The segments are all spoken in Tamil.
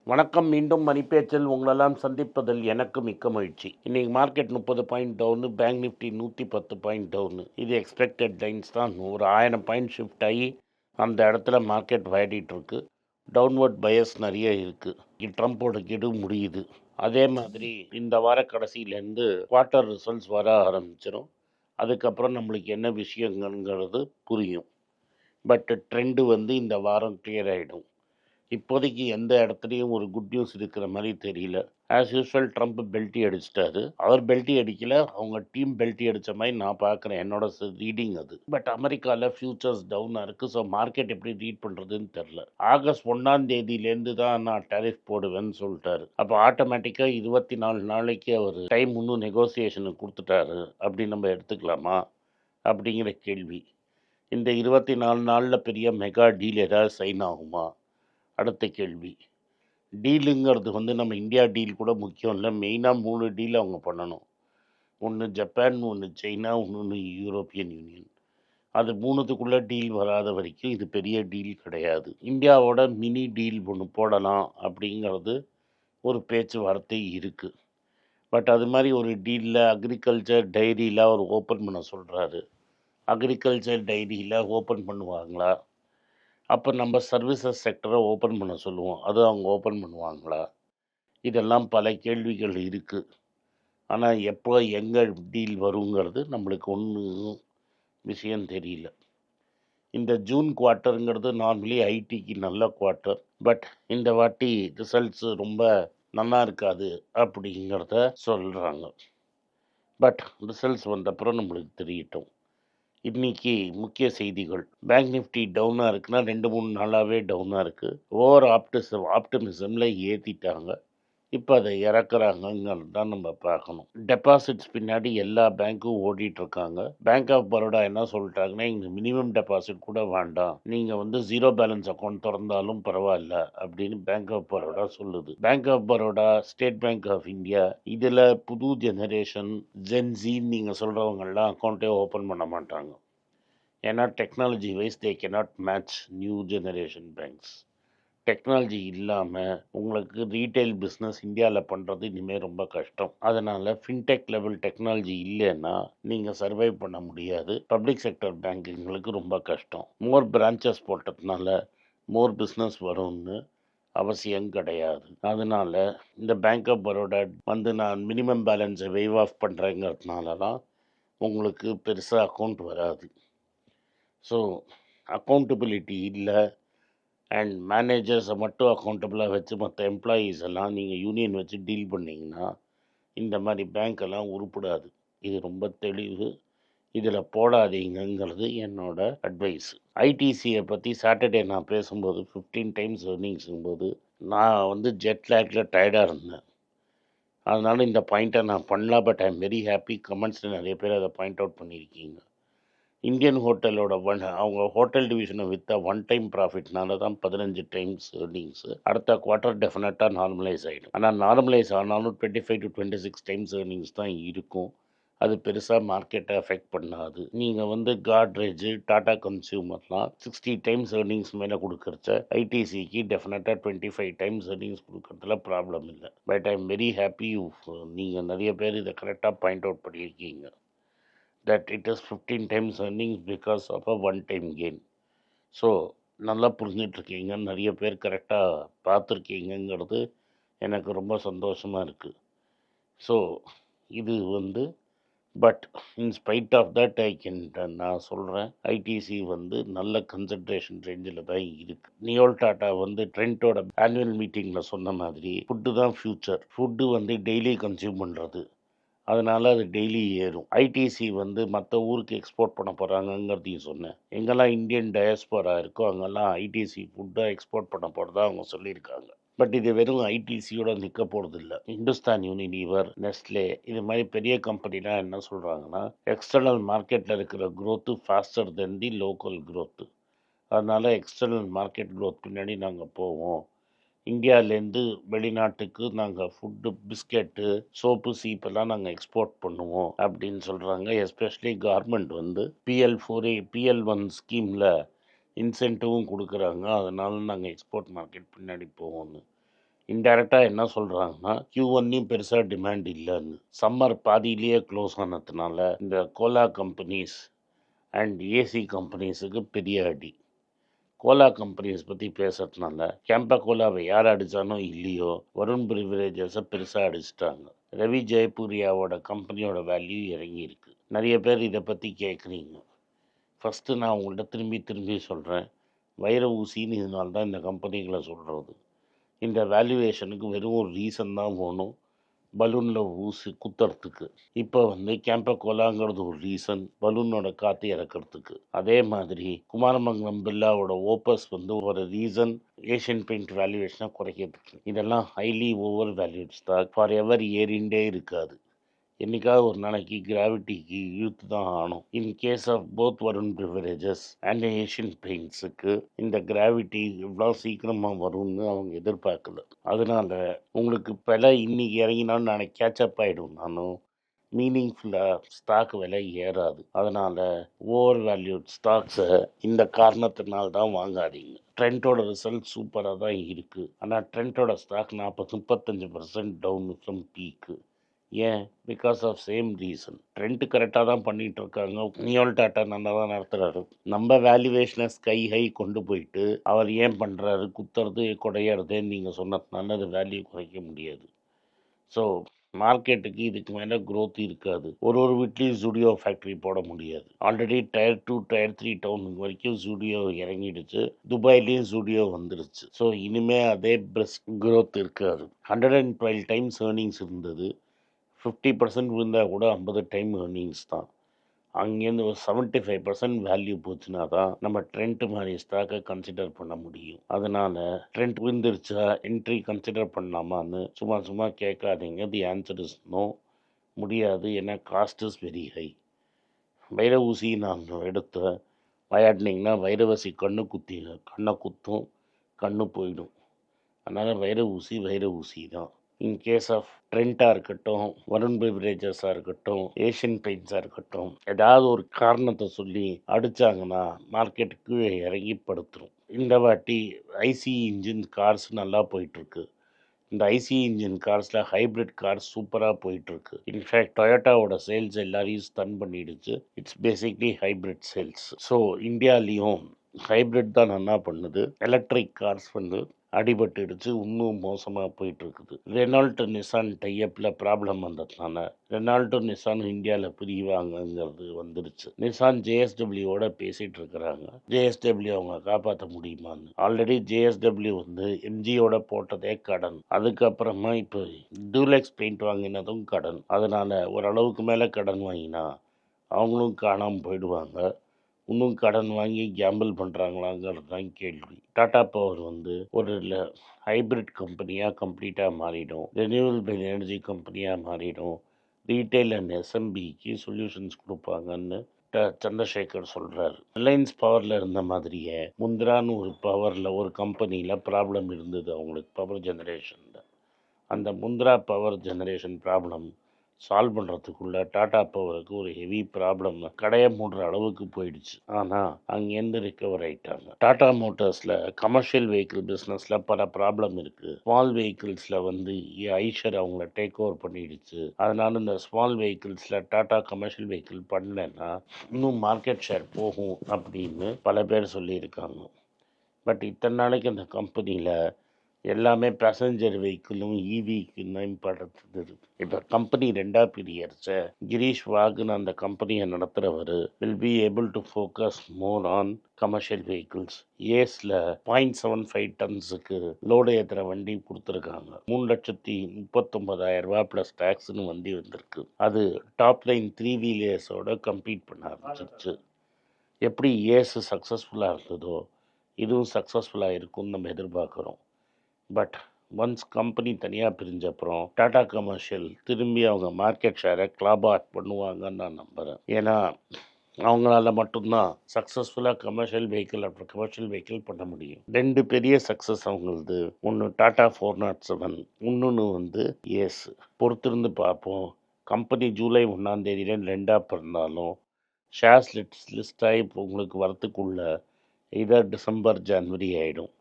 வணக்கம். மீண்டும் மணிப்பேச்சில் உங்களெல்லாம் சந்திப்பதில் எனக்கு மிக்க மகிழ்ச்சி. இன்னைக்கு market 30 point town, bank Nifty 110 point town. இது எக்ஸ்பெக்டட் லைன்ஸ் தான். ஒரு 1000 பாயிண்ட் ஷிஃப்ட் ஆகி அந்த இடத்துல மார்க்கெட் விளையாடிட்டு இருக்கு. டவுன்வர்ட் பயஸ் நிறைய இருக்கு. ட்ரம்ப்போட கெடு முடியுது. அதே மாதிரி இந்த வார கடைசியிலேருந்து குவார்ட்டர் ரிசல்ட்ஸ் வர ஆரம்பிச்சிடும். அதுக்கப்புறம் நம்மளுக்கு என்ன விஷயங்கிறது புரியும். பட் ட்ரெண்டு இந்த வாரம் கிளியர் ஆகிடும். இப்போதைக்கு எந்த இடத்துலையும் ஒரு குட் நியூஸ் இருக்கிற மாதிரி தெரியல. ஆஸ் யூஸ்வல் ட்ரம்ப் பெல்ட்டி அடிச்சிட்டாரு. அவர் பெல்ட்டி அடிக்கல, அவங்க டீம் பெல்ட்டி அடித்த மாதிரி நான் பார்க்குறேன். என்னோட ரீடிங் அது. பட் அமெரிக்காவில் ஃபியூச்சர்ஸ் டவுனாக இருக்குது. ஸோ மார்க்கெட் எப்படி ரீட் பண்ணுறதுன்னு தெரில. ஆகஸ்ட் 1 தான் நான் டேரிஃப் போடுவேன்னு சொல்லிட்டாரு. அப்போ ஆட்டோமேட்டிக்காக 24 நாளைக்கு அவர் டைம் இன்னும் நெகோசியேஷனுக்கு கொடுத்துட்டாரு அப்படின்னு நம்ம எடுத்துக்கலாமா அப்படிங்கிற கேள்வி. இந்த 24 நாளில் பெரிய மெகா டீல் ஏதாவது சைன் ஆகுமா? அடுத்த கேள்வி. டீலுங்கிறது நம்ம இந்தியா டீல் கூட முக்கியம் இல்லை. மெயினாக 3 டீல் அவங்க பண்ணணும். ஒன்று ஜப்பான், ஒன்று சைனா, ஒன்று யூரோப்பியன் யூனியன். அது 3த்துக்குள்ளே டீல் வராத வரைக்கும் இது பெரிய டீல் கிடையாது. இந்தியாவோட மினி டீல் ஒன்று போடலாம் அப்படிங்கிறது ஒரு பேச்சுவார்த்தை இருக்குது. பட் அது மாதிரி ஒரு டீலில் அக்ரிகல்ச்சர் டைரியில் அவர் ஓப்பன் பண்ண சொல்கிறாரு. அக்ரிகல்ச்சர் டைரியில் ஓப்பன் பண்ணுவாங்களா? அப்போ நம்ம சர்வீசஸ் செக்டரை ஓப்பன் பண்ண சொல்லுவோம். அது அவங்க ஓப்பன் பண்ணுவாங்களா? இதெல்லாம் பல கேள்விகள் இருக்குது. ஆனால் எப்போ எங்கே டீல் வருங்கிறது நம்மளுக்கு ஒன்றும் விஷயம் தெரியல. இந்த ஜூன் குவார்ட்டருங்கிறது நார்மலி ஐடிக்கு நல்ல குவார்ட்டர். பட் இந்த வாட்டி ரிசல்ட்ஸு ரொம்ப நல்லா இருக்காது அப்படிங்கிறத சொல்கிறாங்க. பட் ரிசல்ட்ஸ் வந்தப்புறம் நம்மளுக்கு தெரியட்டும். இன்னைக்கு முக்கிய செய்திகள். பேங்க் நிஃப்டி டவுனாக இருக்குன்னா 2-3 நாளாகவே டவுனாக இருக்குது. ஓவர் ஆப்டிமிசமில் ஏற்றிட்டாங்க. இப்போ அதை இறக்குறாங்கங்கிறது தான் நம்ம பார்க்கணும். டெபாசிட்ஸ் பின்னாடி எல்லா பேங்க்கும் ஓடிட்டுருக்காங்க. பேங்க் ஆஃப் பரோடா என்ன சொல்லிட்டாங்கன்னா, எங்களுக்கு மினிமம் டெபாசிட் கூட வேண்டாம், நீங்கள் 0 பேலன்ஸ் அக்கௌண்ட் திறந்தாலும் பரவாயில்ல அப்படின்னு பேங்க் ஆஃப் பரோடா சொல்லுது. Bank of Baroda, state bank of India, இதில் புது ஜெனரேஷன் ஜென்சின்னு நீங்கள் சொல்கிறவங்கெல்லாம் அக்கௌண்ட்டே ஓப்பன் பண்ண மாட்டாங்க. ஏன்னா technology wise they cannot match new generation banks. Technology இல்லாமல் உங்களுக்கு ரீட்டைல் பிஸ்னஸ் இந்தியாவில் பண்ணுறது இனிமேல் ரொம்ப கஷ்டம். அதனால் ஃபின்டெக் லெவல் டெக்னாலஜி இல்லைன்னா நீங்கள் சர்வைவ் பண்ண முடியாது. பப்ளிக் செக்டர் பேங்கிங்களுக்கு ரொம்ப கஷ்டம். மோர் பிரான்ச்சஸ் போட்டதுனால மோர் பிஸ்னஸ் வரும்னு அவசியம் கிடையாது. அதனால் இந்த பேங்க் ஆஃப் பரோடா நான் மினிமம் பேலன்ஸை வெய்வ் ஆஃப் பண்ணுறேங்கிறதுனால தான் உங்களுக்கு பெருசாக அக்கௌண்ட் வராது. ஸோ அக்கௌண்டபிலிட்டி இல்லை. அண்ட் மேனேஜர்ஸை மட்டும் அக்கௌண்டபிளாக வச்சு மற்ற எம்ப்ளாயீஸ் எல்லாம் நீங்கள் யூனியன் வச்சு டீல் பண்ணிங்கன்னா இந்த மாதிரி பேங்க்கெல்லாம் உருப்படாது. இது ரொம்ப தெளிவு. இதில் போடாதீங்கிறது என்னோட அட்வைஸ். ஐடிசியை பற்றி சாட்டர்டே நான் பேசும்போது 15 டைம்ஸ் ஏர்னிங்ஸுங்கும்போது நான் ஜெட் லேக்கில் டயர்டாக இருந்தேன். அதனால் இந்த பாயிண்ட்டை நான் பண்ணலாம். But I am very happy. கமெண்ட்ஸில் நிறைய பேர் அதை பாயிண்ட் அவுட் பண்ணியிருக்கீங்க. இந்தியன் ஹோட்டலோட அவங்க ஹோட்டல் டிவிஷனை விற்ற ஒன் டைம் ப்ராஃபிட்னால தான் 15 டைம்ஸ் ஏர்னிங்ஸு. அடுத்த குவார்ட்டர் டெஃபினட்டாக நார்மலைஸ் ஆகிடும். ஆனால் நார்மலைஸ் ஆனாலும் 25 to 26 டைம்ஸ் ஏர்னிங்ஸ் தான் இருக்கும். அது பெருசாக மார்க்கெட்டை அஃபெக்ட் பண்ணாது. நீங்கள் காட்ரேஜ், டாடா கன்சியூமர்லாம் 60 டைம்ஸ் ஏர்னிங்ஸ் மேலே கொடுக்குறச்ச ஐடிசிக்கு டெஃபினட்டாக 25 டைம்ஸ் ஏர்னிங்ஸ் கொடுக்கறதுல ப்ராப்ளம் இல்லை. But I am very happy. நீங்கள் நிறைய பேர் இதை கரெக்டாக பாயிண்ட் அவுட் பண்ணியிருக்கீங்க. that it is 15 times earnings because of a one-time gain. So நல்லா புரிஞ்சிட்ருக்கீங்க. நிறைய பேர் கரெக்டாக பார்த்துருக்கீங்கிறது எனக்கு ரொம்ப சந்தோஷமாக இருக்குது. ஸோ இது பட் இன்ஸ்பைட் ஆஃப் தட் நான் சொல்கிறேன், ஐடிசி நல்ல கன்சன்ட்ரேஷன் ரேஞ்சில் தான் இருக்குது. நியோல் டாட்டா ட்ரெண்டோட ஆனுவல் மீட்டிங்கில் சொன்ன மாதிரி ஃபுட்டு தான் ஃப்யூச்சர். ஃபுட்டு டெய்லி கன்சியூம் பண்ணுறது, அதனால் அது டெய்லி ஏறும். ஐடிசி மற்ற ஊருக்கு எக்ஸ்போர்ட் பண்ண போகிறாங்கங்கிறதையும் சொன்னேன். எங்கெல்லாம் இந்தியன் டயஸ்போரா இருக்கோ அங்கெல்லாம் ஐடிசி ஃபுட்டை எக்ஸ்போர்ட் பண்ண போகிறதா அவங்க சொல்லியிருக்காங்க. பட் இது வெறும் ஐடிசியோட நிற்க போகிறது இல்லை. இந்துஸ்தான் யூனிலீவர், நெஸ்லே, இது மாதிரி பெரிய கம்பெனிலாம் என்ன சொல்கிறாங்கன்னா, எக்ஸ்டர்னல் மார்க்கெட்டில் இருக்கிற growth faster then the local growth. அதனால் எக்ஸ்டர்னல் மார்க்கெட் க்ரோத் பின்னாடி நாங்கள் போவோம். இந்தியாவிலேருந்து வெளிநாட்டுக்கு நாங்கள் ஃபுட்டு, பிஸ்கெட்டு, சோப்பு, சீப்பெல்லாம் நாங்கள் எக்ஸ்போர்ட் பண்ணுவோம் அப்படின்னு சொல்கிறாங்க. எஸ்பெஷலி கவர்மெண்ட் PL4A, PL1 ஸ்கீமில் இன்சென்டிவும் கொடுக்குறாங்க. அதனால் நாங்கள் எக்ஸ்போர்ட் மார்க்கெட் பின்னாடி போவோம்னு. இன்டைரக்டாக என்ன சொல்கிறாங்கன்னா Q1லையும் பெருசாக டிமாண்ட் இல்லைன்னு. சம்மர் பாதியிலேயே க்ளோஸ் ஆனதுனால இந்த கோலா கம்பெனிஸ் அண்ட் ஏசி கம்பெனிஸுக்கு பெரிய அடி. கோலா கம்பெனிஸ் பற்றி பேசுறதுனால கேம்பா கோலாவை யார் அடித்தானோ இல்லையோ வருண் பிரிவிலேஜஸை பெருசாக அடிச்சிட்டாங்க. ரவி ஜெயபூரியாவோட கம்பெனியோட வேல்யூ இறங்கியிருக்கு. நிறைய பேர் இதை பற்றி கேட்குறீங்க. ஃபஸ்ட்டு நான் உங்கள்கிட்ட திரும்பி சொல்கிறேன், வைர ஊசின்னு இதனால தான் இந்த கம்பெனிகளை சொல்கிறது. இந்த வேல்யூவேஷனுக்கு வெறும் ஒரு ரீசன் தான் வேணும், பலூனில் ஊசி குத்துறதுக்கு. இப்போ கேம்பா கோலாங்கிறது ஒரு ரீசன், பலூனோட காற்று இறக்கிறதுக்கு. அதே மாதிரி குமாரமங்கலம் பிர்லாவோட ஓப்பஸ் ஒரு ரீசன், ஏஷியன் பெயிண்ட் வேல்யூவேஷனை குறைக்கிறதுக்கு. இதெல்லாம் highly over valued stock, forever ஏறிண்டே இருக்காது. என்னைக்காவது ஒரு நாளைக்கு கிராவிட்டிக்கு இழுத்து தான் ஆகணும். In case of both Varun beverages and Asian பெயிண்ட்ஸுக்கு இந்த கிராவிட்டி இவ்வளோ சீக்கிரமாக வரும்னு அவங்க எதிர்பார்க்கல. அதனால உங்களுக்கு விலை இன்னைக்கு இறங்கினாலும் நாளைக்கு கேட்சப் ஆகிடும். நானும் மீனிங்ஃபுல்லாக ஸ்டாக் விலை ஏறாது. அதனால் ஓவர் வேல்யூட் ஸ்டாக்ஸை இந்த காரணத்தினால தான் வாங்காதீங்க. ட்ரெண்டோட ரிசல்ட் சூப்பராக தான் இருக்குது. ஆனால் ட்ரெண்டோட ஸ்டாக் 35% டவுன் ஃப்ரம் பீக்கு. ஏன்? Because of same reason. Trent கரெக்டாக தான் பண்ணிகிட்டு இருக்காங்க. நியோல் டாட்டா நல்லா தான் நடத்துகிறாரு. நம்ம வேல்யூவேஷனை ஸ்கை ஹை கொண்டு போயிட்டு அவர் ஏன் பண்ணுறாரு, குத்துறது குறையிறதுன்னு நீங்கள் சொன்னதுனால அது வேல்யூ குறைக்க முடியாது. ஸோ மார்க்கெட்டுக்கு இதுக்கு மேலே க்ரோத் இருக்காது. ஒரு வீட்லேயும் ஜூடியோ ஃபேக்ட்ரி போட முடியாது. ஆல்ரெடி Tier 2 Tier 3 டவுனுக்கு வரைக்கும் ஜூடியோ இறங்கிடுச்சு. துபாயிலையும் ஜூடியோ வந்துருச்சு. ஸோ இனிமேல் அதே பிரெஸ்ட் க்ரோத் இருக்காது. 112 டைம்ஸ் ஏர்னிங்ஸ் இருந்தது. 50% விழுந்தால் கூட 50 டைம் ஏர்னிங்ஸ் தான். அங்கேருந்து ஒரு 75% வேல்யூ போச்சுன்னா தான் நம்ம ட்ரெண்ட் மாதிரி ஸ்டாக்கை கன்சிடர் பண்ண முடியும். அதனால் ட்ரெண்ட் விழுந்துருச்சா என்ட்ரி கன்சிடர் பண்ணலாமான்னு சும்மா கேட்காதீங்க. தி ஆன்சர் இஸ் நோ, முடியாது. ஏன்னா காஸ்ட் இஸ் வெரி ஹை. வைர ஊசி நாங்கள் எடுத்த விளையாடினீங்கன்னா வைரவசி கண்ணை குத்தும், கண்ணு போயிடும். அதனால் வைர ஊசி தான். இன் கேஸ் ஆஃப் ட்ரெண்ட்டாக இருக்கட்டும், வருண் பிரிவரேஜஸாக இருக்கட்டும், ஏஷியன் பெயிண்ட்ஸாக இருக்கட்டும், ஏதாவது ஒரு காரணத்தை சொல்லி அடித்தாங்கன்னா மார்க்கெட்டுக்கு இறங்கி படுத்துரும். இந்த வாட்டி ஐசி இன்ஜின் கார்ஸ் நல்லா போயிட்டுருக்கு. இந்த ஐசி இன்ஜின் கார்ஸில் ஹைப்ரிட் கார்ஸ் சூப்பராக போயிட்டுருக்கு. இன்ஃபேக்ட் டொயோட்டாவோட சேல்ஸ் எல்லாரையும் ஸ்டன் பண்ணிடுச்சு. It's basically hybrid sales. So இந்தியாலேயும் ஹைப்ரிட் தான் நல்லா பண்ணுது. எலக்ட்ரிக் கார்ஸ் அடிபட்டுடுச்சு. இன்னும் மோசமாக போயிட்டுருக்குது. ரெனால்ட் நிசான் டைப்பில் ப்ராப்ளம் வந்ததுனால ரெனால்ட் நிசான் இந்தியாவில் பிரிவாங்கங்கிறது வந்துடுச்சு. நிசான் ஜேஎஸ்டபிள்யூவோட பேசிகிட்டு இருக்கிறாங்க. ஜேஎஸ்டபிள்யூ அவங்க காப்பாற்ற முடியுமான்னு. ஆல்ரெடி ஜேஎஸ்டபிள்யூ எம்ஜியோட போட்டதே கடன். அதுக்கப்புறமா இப்போ டூலெக்ஸ் பெயிண்ட் வாங்கினதும் கடன். அதனால் ஓரளவுக்கு மேலே கடன் வாங்கினா அவங்களும் காணாமல் போயிடுவாங்க. இன்னும் கடன் வாங்கி கேம்பிள் பண்ணுறாங்களாங்கிறது தான் கேள்வி. டாடா பவர் ஒரு ஹைப்ரிட் கம்பெனியாக கம்ப்ளீட்டாக மாறிடும். ரெனியூவபிள் எனர்ஜி கம்பெனியாக மாறிடும். ரீட்டைல் அண்ட் எஸ்எம்பிக்கு சொல்யூஷன்ஸ் கொடுப்பாங்கன்னு சந்திரசேகர் சொல்கிறார். ரிலையன்ஸ் பவரில் இருந்த மாதிரியே முந்திரான்னு ஒரு பவரில் ஒரு கம்பெனியில் ப்ராப்ளம் இருந்தது அவங்களுக்கு, பவர் ஜெனரேஷனில். அந்த Mundra power generation problem solve பண்ணுறதுக்குள்ள டாடா பவருக்கு ஒரு ஹெவி ப்ராப்ளம், கடையை மூடுற அளவுக்கு போயிடுச்சு. ஆனால் அங்கேருந்து ரிக்கவர் ஆகிட்டாங்க. டாடா மோட்டார்ஸில் கமர்ஷியல் வெஹிக்கிள் பிஸ்னஸில் பல ப்ராப்ளம் இருக்குது. ஸ்மால் வெஹிக்கிள்ஸில் ஐஷர் அவங்கள டேக் ஓவர் பண்ணிடுச்சு. அதனால் இந்த ஸ்மால் வெஹிக்கிள்ஸில் டாடா கமர்ஷியல் வெஹிக்கிள் பண்ணலைன்னா இன்னும் மார்க்கெட் ஷேர் போகும் அப்படின்னு பல பேர் சொல்லியிருக்காங்க. பட் இத்தனை நாளைக்கு அந்த கம்பெனியில் எல்லாமே பேசஞ்சர் வெஹிக்கிளும் ஈவிக்கும் தான் இம்பார்ட்டன்ஸ் இருந்தது. இப்போ கம்பெனி ரெண்டாக பிரியர்ச்ச கிரீஷ் வாகுன்னு அந்த கம்பெனியை நடத்துகிறவர் will be able to focus more on commercial vehicles. ஏஸில் 0.75 டன்ஸுக்கு லோடு ஏற்றுற வண்டி கொடுத்துருக்காங்க. 3,39,000 ரூபா ப்ளஸ் டேக்ஸ்னு வண்டி வந்திருக்கு. அது டாப் லைன் 3 வீலர்ஸோட கம்பீட் பண்ண ஆரம்பிச்சிருச்சு. எப்படி ஏஸு சக்ஸஸ்ஃபுல்லாக இருந்ததோ இதுவும் சக்ஸஸ்ஃபுல்லாக இருக்கும்னு நம்ம எதிர்பார்க்குறோம். பட் ஒன்ஸ் கம்பெனி தனியாக பிரிஞ்ச அப்புறம் டாடா கமர்ஷியல் திரும்பி அவங்க மார்க்கெட் ஷேரை கிளாபாட் பண்ணுவாங்கன்னு நான் நம்புகிறேன். ஏன்னா அவங்களால மட்டும்தான் சக்ஸஸ்ஃபுல்லாக கமர்ஷியல் வெஹிக்கிள் பண்ண முடியும். 2 பெரிய சக்ஸஸ் அவங்களது. ஒன்று டாடா 407, இன்னொன்று ஏஸ். பொறுத்திருந்து பார்ப்போம். கம்பெனி ஜூலை 1ஆம் தேதியில 2ஆக பிறந்தாலும் ஷேர்ஸ் லிஸ்ட் ஆகி உங்களுக்கு வரத்துக்குள்ள இதர் டிசம்பர் ஜனவரி ஆகிடும்.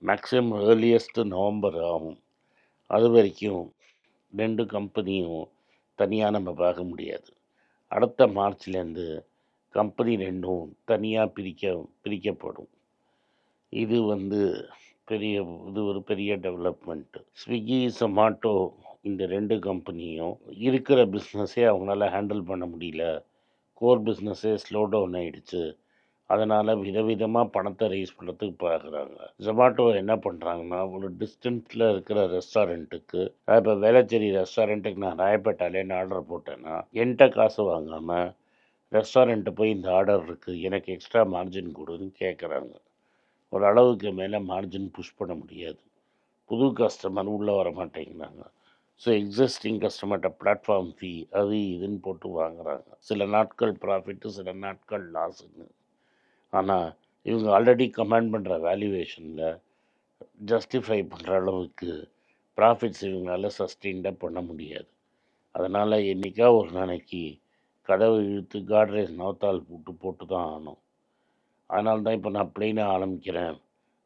மேக்ஸிமம் ஏர்லியஸ்ட்டு நவம்பர் ஆகும். அது வரைக்கும் 2 கம்பெனியும் தனியாக நம்ம பார்க்க முடியாது. அடுத்த மார்ச்லேருந்து கம்பெனி 2ம் தனியாக பிரிக்கப்படும். இது ஒரு பெரிய டெவலப்மெண்ட்டு. ஸ்விக்கி, சொமாட்டோ இந்த 2 கம்பெனியும் இருக்கிற பிஸ்னஸே அவங்களால ஹேண்டில் பண்ண முடியல. கோர் பிஸ்னஸே ஸ்லோ டவுன் ஆகிடுச்சு. அதனால் விதவிதமாக பணத்தை ரைஸ் பண்ணுறதுக்கு பார்க்குறாங்க. ஜொமாட்டோ என்ன பண்ணுறாங்கன்னா, ஒரு டிஸ்டன்ஸில் இருக்கிற ரெஸ்டாரண்ட்டுக்கு, இப்போ வேளச்சேரி ரெஸ்டாரண்ட்டுக்கு நான் ராயப்பேட்டாலேன்னு ஆர்டர் போட்டேன்னா, என்கிட்ட காசு வாங்காமல் ரெஸ்டாரண்ட்டு போய் இந்த ஆர்டர் இருக்குது, எனக்கு எக்ஸ்ட்ரா மார்ஜின் கொடுன்னு கேட்குறாங்க. ஒரு அளவுக்கு மேலே மார்ஜின் புஷ் பண்ண முடியாது. புது கஸ்டமர் உள்ளே வர மாட்டேங்கிறாங்க. ஸோ எக்ஸிஸ்டிங் கஸ்டமர்கிட்ட பிளாட்ஃபார்ம் ஃபீ அது இதுன்னு போட்டு வாங்குறாங்க. சில நாட்கள் ப்ராஃபிட்டு, சில நாட்கள் லாஸுன்னு. ஆனால் இவங்க ஆல்ரெடி கமாண்ட் பண்ணுற வேல்யூவேஷனில் ஜஸ்டிஃபை பண்ணுற அளவுக்கு ப்ராஃபிட்ஸ் இவங்களால சஸ்டெயின்டாக பண்ண முடியாது. அதனால் என்றைக்கா ஒரு நாளைக்கு கதவை இழுத்து காட்ரேஜ் நவத்தால் போட்டு தான் ஆகணும். அதனால தான் இப்போ நான்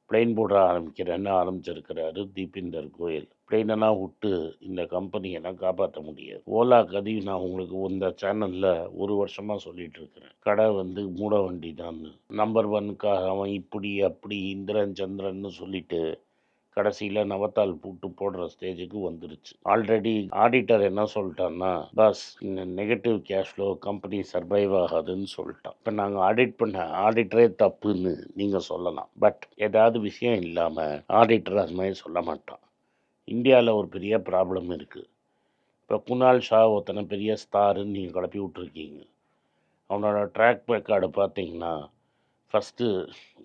பிளெயின் போட ஆரம்பிக்கிறேன்னு ஆரம்பிச்சிருக்கிறாரு தீபிந்தர் கோயல். பிளெயினெல்லாம் விட்டு இந்த கம்பெனியெல்லாம் காப்பாற்ற முடியாது. ஓலா கதி நான் உங்களுக்கு இந்த சேனலில் ஒரு வருஷமாக சொல்லிகிட்டு இருக்கிறேன். கடை மூட வண்டி தான். நம்பர் 1க்காக அவன் இப்படி அப்படி இந்திரன் சந்திரன்னு சொல்லிட்டு கடைசியில் நவத்தால் போடுற ஸ்டேஜுக்கு வந்துருச்சு. ஆல்ரெடி ஆடிட்டர் என்ன சொல்லிட்டான்னா, பாஸ் இந்த negative cash flow company survive ஆகாதுன்னு சொல்லிட்டான். இப்போ நாங்கள் ஆடிட் பண்ண ஆடிட்டரே தப்புன்னு நீங்கள் சொல்லலாம். பட் ஏதாவது விஷயம் இல்லாமல் ஆடிட்டர் அது மாதிரி சொல்ல மாட்டான். இந்தியாவில் ஒரு பெரிய ப்ராப்ளம் இருக்குது. இப்போ குணால் ஷா ஒருத்தனை பெரிய ஸ்டாருன்னு நீங்கள் கிளப்பி விட்ருக்கீங்க. அவனோட ட்ராக் ரெக்கார்டு பார்த்தீங்கன்னா, ஃபஸ்ட்டு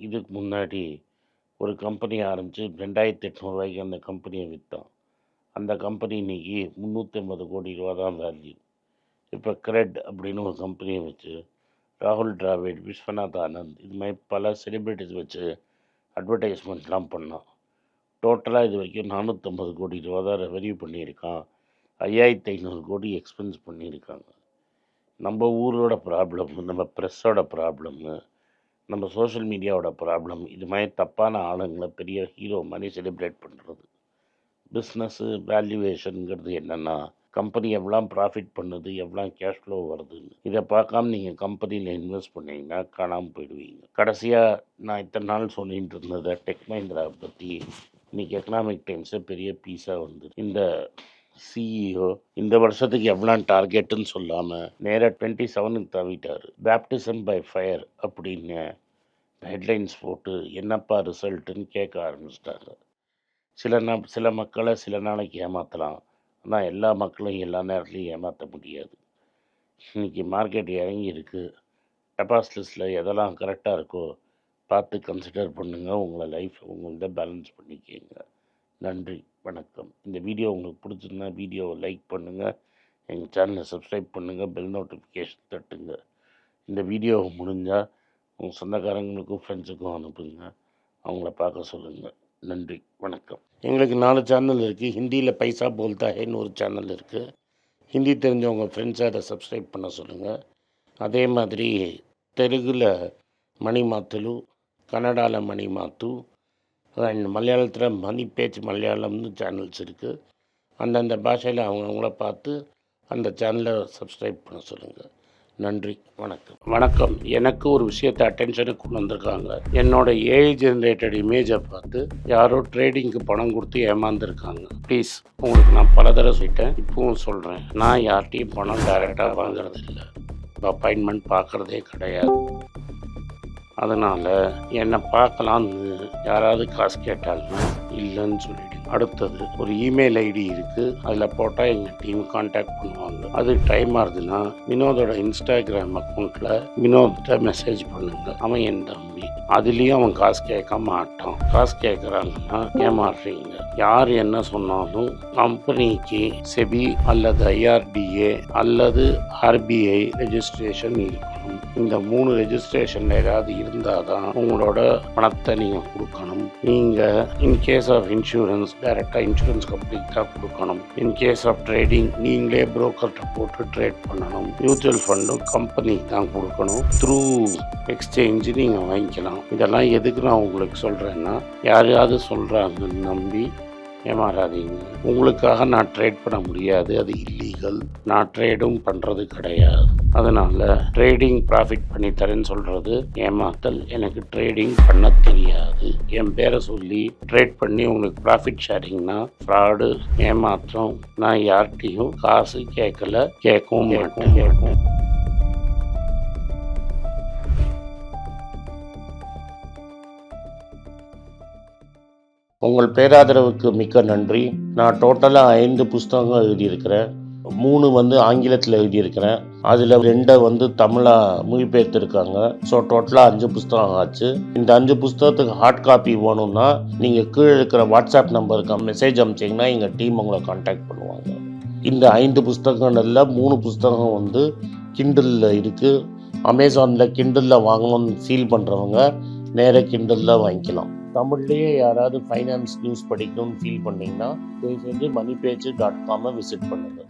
இதுக்கு முன்னாடி ஒரு கம்பெனி ஆரம்பித்து 2800 அந்த கம்பெனியை விற்றான். அந்த கம்பெனி இன்றைக்கி 350 கோடி ரூபா தான் வேல்யூ. இப்போ கிரெட் அப்படின்னு ஒரு கம்பெனியை வச்சு ராகுல் டிராவிட், விஸ்வநாத் ஆனந்த் இது மாதிரி பல செலிப்ரிட்டிஸ் வச்சு அட்வர்டைஸ்மெண்ட்லாம் பண்ணான். டோட்டலாக இது வரைக்கும் 450 கோடி ரூபா தான் ரெவென்யூ பண்ணியிருக்கான். 5500 கோடி எக்ஸ்பென்ஸ் பண்ணியிருக்காங்க. நம்ம ஊரோட ப்ராப்ளம், நம்ம ப்ரெஸ்ஸோட ப்ராப்ளம்மு, நம்ம சோஷியல் மீடியாவோட ப்ராப்ளம், இது மாதிரி தப்பான ஆளுங்களை பெரிய ஹீரோ மாதிரி செலிப்ரேட் பண்ணுறது. பிஸ்னஸ்ஸு வேல்யூவேஷனுங்கிறது என்னென்னா, கம்பெனி எவ்வளோ ப்ராஃபிட் பண்ணுது, எவ்வளோ கேஷ் ஃப்ளோ வருதுன்னு இதை பார்க்காம நீங்கள் கம்பெனியில் இன்வெஸ்ட் பண்ணிங்கன்னா காணாமல் போயிடுவீங்க. கடைசியாக நான் இத்தனை நாள் சொல்லிகிட்டு இருந்ததை டெக் மஹிந்திரா பற்றி இன்றைக்கி எக்கனாமிக் டைம்ஸில் பெரிய பீஸாக இந்த சிஇஓ இந்த வருஷத்துக்கு எவ்வளோ டார்கெட்டுன்னு சொல்லாமல் நேராக 27க்கு தவிட்டார். பேப்டிசம் பை ஃபயர் அப்படின்னு ஹெட்லைன்ஸ் போட்டு என்னப்பா ரிசல்ட்டுன்னு கேட்க ஆரம்பிச்சிட்டாங்க. சில மக்களை சில நாளைக்கு ஏமாற்றலாம், ஆனால் எல்லா மக்களும் எல்லா நேரத்துலையும் ஏமாற்ற முடியாது. இன்றைக்கி மார்க்கெட் இறங்கியிருக்கு. டெபாசிட்ஸில் எதெல்லாம் கரெக்டாக இருக்கோ பார்த்து கன்சிடர் பண்ணுங்கள். உங்கள்கிட்ட பேலன்ஸ் பண்ணிக்கோங்க. நன்றி, வணக்கம். இந்த வீடியோ உங்களுக்கு பிடிச்சிருந்தா வீடியோவை லைக் பண்ணுங்கள், எங்கள் சேனலை சப்ஸ்கிரைப் பண்ணுங்கள், பெல் நோட்டிஃபிகேஷன் தட்டுங்க. இந்த வீடியோவை முடிஞ்சால் உங்கள் சொந்தக்காரங்களுக்கும் ஃப்ரெண்ட்ஸுக்கும் அனுப்புங்க, அவங்கள பார்க்க சொல்லுங்கள். நன்றி, வணக்கம். எங்களுக்கு 4 சேனல் இருக்குது. ஹிந்தியில் பைசா போல்தா ஹேன்னு ஒரு சேனல் இருக்குது. ஹிந்தி தெரிஞ்சவங்க ஃப்ரெண்ட்ஸை அதை சப்ஸ்கிரைப் பண்ண சொல்லுங்கள். அதே மாதிரி தெலுங்கில் மணி மாத்துலு, கன்னடாவில் மணி மாத்து, அண்ட் மலையாளத்தில் மணி பேச்சு மலையாளம்னு சேனல்ஸ் இருக்குது. அந்தந்த பாஷையில் அவங்கள பார்த்து அந்த சேனலை சப்ஸ்கிரைப் பண்ண சொல்லுங்கள். நன்றி, வணக்கம். எனக்கு ஒரு விஷயத்தை அட்டென்ஷனுக்கு கொண்டு வந்திருக்காங்க. என்னோட ஏஐ ஜென்ரேட்டட் இமேஜை பார்த்து யாரோ ட்ரேடிங்க்கு பணம் கொடுத்து ஏமாந்துருக்காங்க. ப்ளீஸ், உங்களுக்கு நான் பல தடவை சொல்லிட்டேன், இப்பவும் சொல்கிறேன், நான் யார்கிட்டையும் பணம் டைரெக்டாக வாங்குறது இல்லை, அப்பாயின்மெண்ட் பார்க்குறதே கிடையாது. அதனால் என்னை பார்க்கலான்னு யாராவது காசு கேட்டாலும் இல்லைன்னு சொல்லிவிடு. அடுத்தது ஒரு இமெயில் ஐடி இருக்குது, அதில் போட்டால் எங்கள் டீம் கான்டாக்ட் பண்ணுவாங்க. அது டைம் ஆகுதுன்னா வினோதோட இன்ஸ்டாகிராம் அக்கௌண்ட்டில் வினோத்திட்ட மெசேஜ் பண்ணுங்க. அவன் என் தம்பி, அதுலேயும் அவன் காசு கேட்க மாட்டான். காசு கேட்குறாங்கன்னா ஏமாறுறீங்க. யார் என்ன சொன்னாலும் கம்பெனிக்கு செபி அல்லது ஐஆர்டிஏ அல்லது ஆர்பிஐ ரெஜிஸ்ட்ரேஷன் இருக்கணும். இந்த 3 ரெஜிஸ்ட்ரேஷன் ஏதாவது இருந்தால் தான் உங்களோட பணத்தை நீங்கள் கொடுக்கணும். நீங்கள் இன்கேஸ் ஆஃப் இன்சூரன்ஸ் டைரெக்டாக இன்சூரன்ஸ் கம்பெனிக்கு தான் கொடுக்கணும். இன்கேஸ் ஆஃப் ட்ரேடிங் நீங்களே புரோக்கர்கிட்ட போட்டு ட்ரேட் பண்ணணும். மியூச்சுவல் ஃபண்டும் கம்பெனிக்கு தான் கொடுக்கணும். த்ரூ எக்ஸ்சேஞ்சு நீங்கள் வாங்கிக்கலாம். இதெல்லாம் எதுக்கு நான் உங்களுக்கு சொல்கிறேன்னா, யாரையாவது சொல்கிறாங்கன்னு நம்பி ஏமாறாதீங்க. உங்களுக்காக நான் ட்ரேட் பண்ண முடியாது, அது இல்லீகல். நான் ட்ரேடும் பண்ணுறது கிடையாது. அதனால் ட்ரேடிங் ப்ராஃபிட் பண்ணி தரேன்னு சொல்கிறது ஏமாத்தல். எனக்கு ட்ரேடிங் பண்ண தெரியாது. என் பேரை சொல்லி ட்ரேட் பண்ணி உங்களுக்கு ப்ராஃபிட் ஷேரிங்னா ஃப்ராடு, ஏமாற்றம். நான் யார்கிட்டையும் காசு கேட்கல, கேட்கவும் மாட்டேன். உங்கள் பேராதரவுக்கு மிக்க நன்றி. நான் டோட்டலாக 5 புஸ்தகங்கள் எழுதியிருக்கிறேன். 3 வந்து ஆங்கிலத்தில் எழுதியிருக்கிறேன். அதில் 2 தமிழாக மொழிபெயர்த்துருக்காங்க. ஸோ டோட்டலாக 5 புஸ்தகம் ஆச்சு. இந்த 5 புஸ்தகத்துக்கு ஹார்ட் காப்பி வேணும்னா நீங்கள் கீழே இருக்கிற வாட்ஸ்அப் நம்பருக்கு மெசேஜ் அனுப்பிச்சிங்கன்னா எங்கள் டீம் உங்களை கான்டாக்ட் பண்ணுவாங்க. இந்த 5 புஸ்தகங்களில் 3 புஸ்தகம் கிண்டலில் இருக்குது. அமேசானில் கிண்டலில் வாங்கணும்னு ஃபீல் பண்ணுறவங்க நேராக கிண்டலில் வாங்கிக்கலாம். தமிழ்லேயே யாராவது ஃபைனான்ஸ் நியூஸ் படிக்கணும்னு ஃபீல் பண்ணிங்கன்னா தயவு செஞ்சு moneypage.com விசிட் பண்ணுங்கள்.